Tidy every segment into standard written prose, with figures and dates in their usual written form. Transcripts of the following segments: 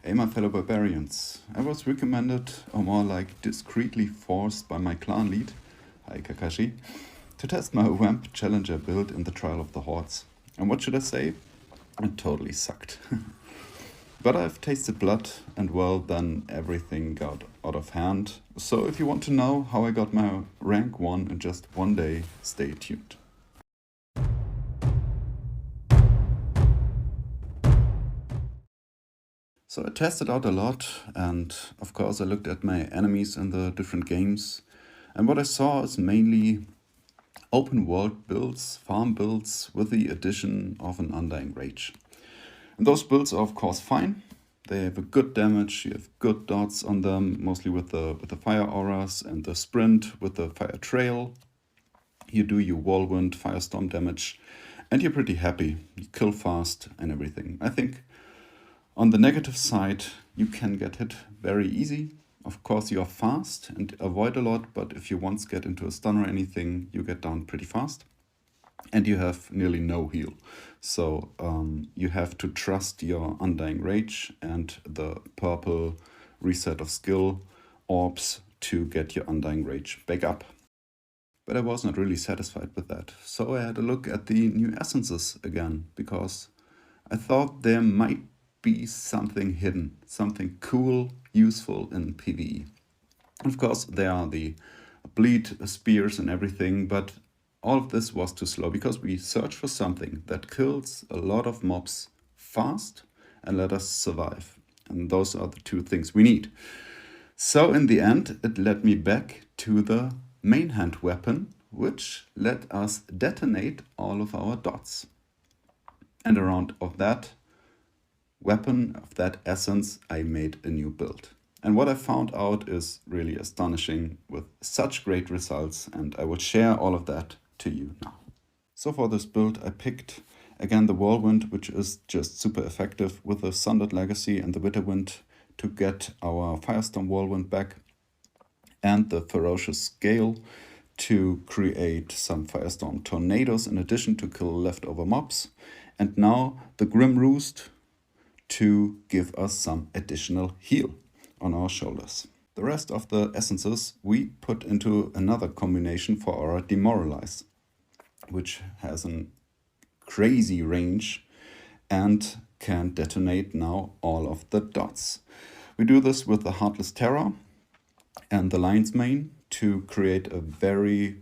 Hey my fellow barbarians, I was recommended, or more like discreetly forced by my clan lead, hi Kakashi, to test my Wamp Challenger build in the trial of the Hordes. And what should I say? It totally sucked. But I've tasted blood, and well, then everything got out of hand. So if you want to know how I got my rank 1 in just one day, stay tuned. So I tested out a lot, and of course I looked at my enemies in the different games, and what I saw is mainly open world builds, farm builds, with the addition of an Undying Rage. And those builds are of course fine. They have a good damage, you have good dots on them, mostly with the fire auras, and the sprint with the fire trail. You do your whirlwind, firestorm damage, and you're pretty happy. You kill fast and everything. I think on the negative side, you can get hit very easy. Of course, you are fast and avoid a lot, but if you once get into a stun or anything, you get down pretty fast. And you have nearly no heal. So you have to trust your Undying Rage and the purple reset of skill orbs to get your Undying Rage back up. But I was not really satisfied with that. So I had a look at the new essences again, because I thought there might be something hidden, something cool, useful in PvE. Of course, there are the bleed spears and everything, but all of this was too slow because we searched for something that kills a lot of mobs fast and let us survive. And those are the two things we need. So in the end, it led me back to the main hand weapon, which let us detonate all of our dots. And around of that weapon, of that essence, I made a new build. And what I found out is really astonishing with such great results, and I will share all of that to you now. So for this build I picked again the Whirlwind, which is just super effective with the Sundered Legacy and the Bitterwind to get our Firestorm Whirlwind back, and the Ferocious Gale to create some Firestorm Tornadoes in addition to kill leftover mobs, and now the Grimroost to give us some additional heal on our shoulders. The rest of the essences we put into another combination for our Demoralize, which has a crazy range and can detonate now all of the dots. We do this with the Heartless Terror and the Lion's Mane to create a very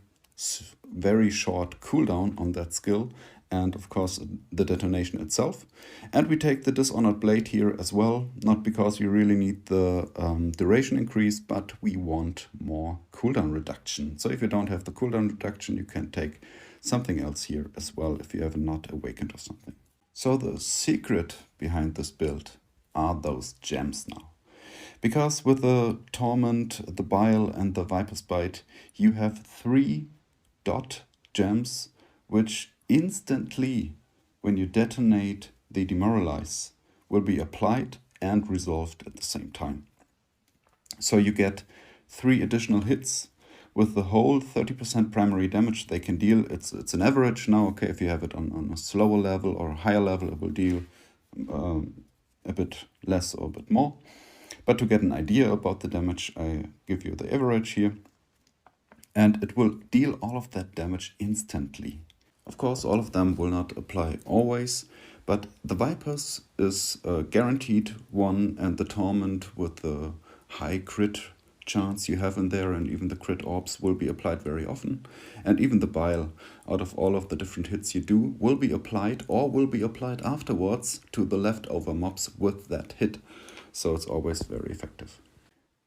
short cooldown on that skill, and of course the detonation itself. And we take the Dishonored Blade here as well, not because we really need the duration increase, but we want more cooldown reduction. So if you don't have the cooldown reduction, you can take something else here as well if you have not awakened or something. So the secret behind this build are those gems now. Because with the Torment, the Bile and the Viper's Bite, you have 3 dot gems which instantly, when you detonate the Demoralize, will be applied and resolved at the same time. So you get 3 additional hits with the whole 30% primary damage they can deal. It's an average now. Okay, if you have it on a slower level or a higher level, it will deal a bit less or a bit more. But to get an idea about the damage, I give you the average here. And it will deal all of that damage instantly. Of course, all of them will not apply always, but the Vipers is a guaranteed one, and the Torment with the high crit chance you have in there, and even the crit orbs will be applied very often. And even the Bile, out of all of the different hits you do, will be applied or will be applied afterwards to the leftover mobs with that hit. So it's always very effective.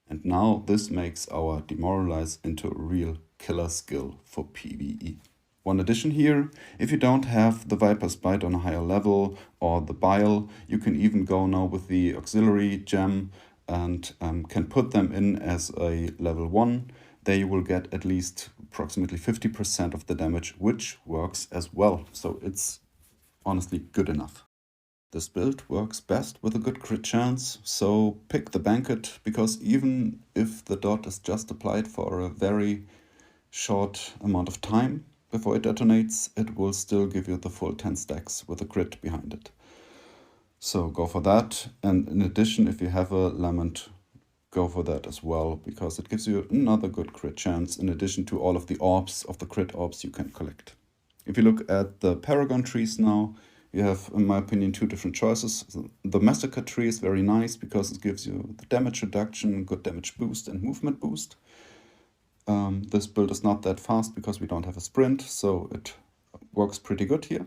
And now this makes our Demoralize into a real killer skill for PvE. One addition here, if you don't have the Viper's Bite on a higher level or the Bile, you can even go now with the auxiliary gem and can put them in as a level 1. There you will get at least approximately 50% of the damage, which works as well. So it's honestly good enough. This build works best with a good crit chance, so pick the Banquet, because even if the dot is just applied for a very short amount of time before it detonates, it will still give you the full 10 stacks with a crit behind it. So go for that. And in addition, if you have a Lament, go for that as well, because it gives you another good crit chance in addition to all of the orbs, of the crit orbs you can collect. If you look at the Paragon Trees now, you have, in my opinion, two different choices. The Massacre tree is very nice because it gives you the damage reduction, good damage boost, and movement boost. This build is not that fast because we don't have a sprint, so it works pretty good here.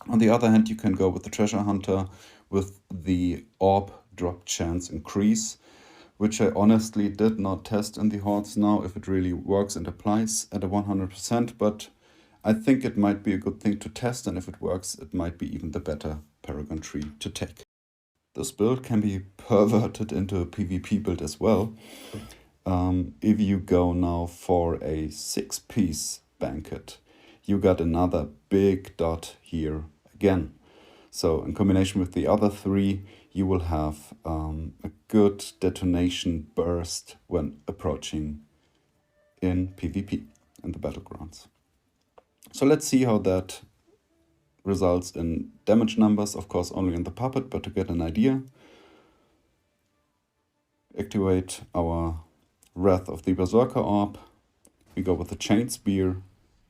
On the other hand, you can go with the Treasure Hunter with the orb drop chance increase, which I honestly did not test in the Hordes now if it really works and applies at a 100%, but I think it might be a good thing to test, and if it works, it might be even the better Paragon Tree to take. This build can be perverted into a PvP build as well. If you go now for a 6-piece Banquet, you got another big dot here again. So in combination with the other 3, you will have a good detonation burst when approaching in PvP, in the battlegrounds. So let's see how that results in damage numbers, of course only in the puppet, but to get an idea. Activate our Wrath of the Berserker Orb, we go with the Chain Spear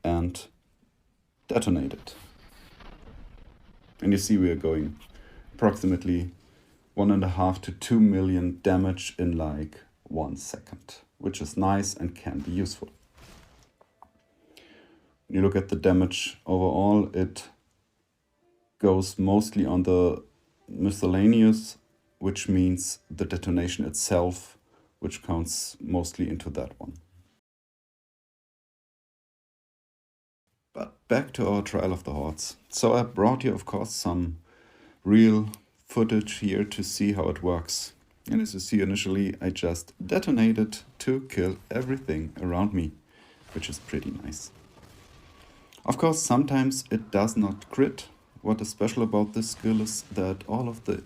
and detonate it. And you see we are going approximately 1.5 to 2 million damage in like 1 second, which is nice and can be useful. When you look at the damage overall, it goes mostly on the miscellaneous, which means the detonation itself, which counts mostly into that one. But back to our trial of the Hordes. So I brought you, of course, some real footage here to see how it works. And as you see initially, I just detonated to kill everything around me, which is pretty nice. Of course, sometimes it does not crit. What is special about this skill is that all of the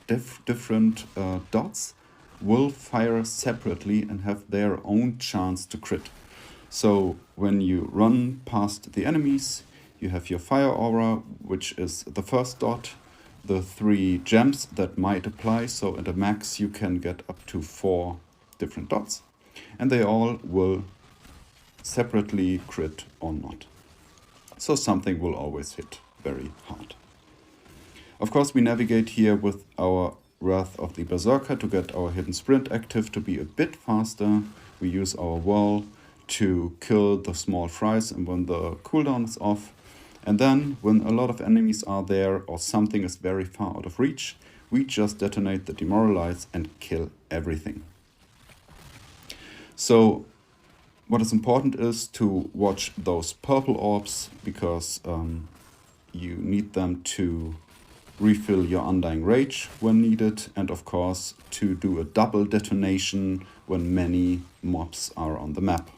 different dots will fire separately and have their own chance to crit. So when you run past the enemies, you have your fire aura, which is the first dot, the 3 gems that might apply, so at a max you can get up to 4 different dots, and they all will separately crit or not. So something will always hit very hard. Of course, we navigate here with our Wrath of the Berserker to get our hidden sprint active to be a bit faster. We use our wall to kill the small fries and when the cooldown is off. And then when a lot of enemies are there or something is very far out of reach, we just detonate the demoralize and kill everything. So what is important is to watch those purple orbs because you need them to refill your Undying Rage when needed, and of course to do a double detonation when many mobs are on the map.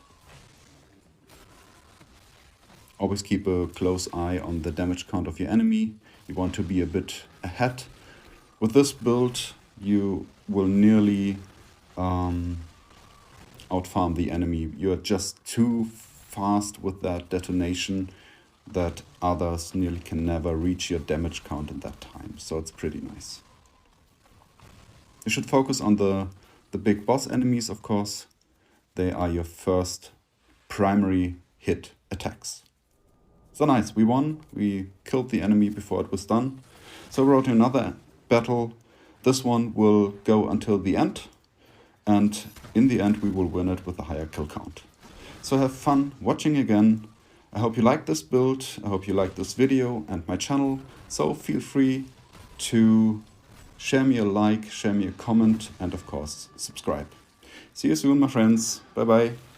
Always keep a close eye on the damage count of your enemy. You want to be a bit ahead. With this build, you will nearly outfarm the enemy. You're just too fast with that detonation that others nearly can never reach your damage count in that time. So it's pretty nice. You should focus on the big boss enemies, of course. They are your first primary hit attacks. So nice, we won. We killed the enemy before it was done. So we're out to another battle. This one will go until the end. And in the end, we will win it with a higher kill count. So have fun watching again. I hope you liked this build. I hope you liked this video and my channel. So feel free to share me a like, share me a comment, and of course, subscribe. See you soon, my friends. Bye bye.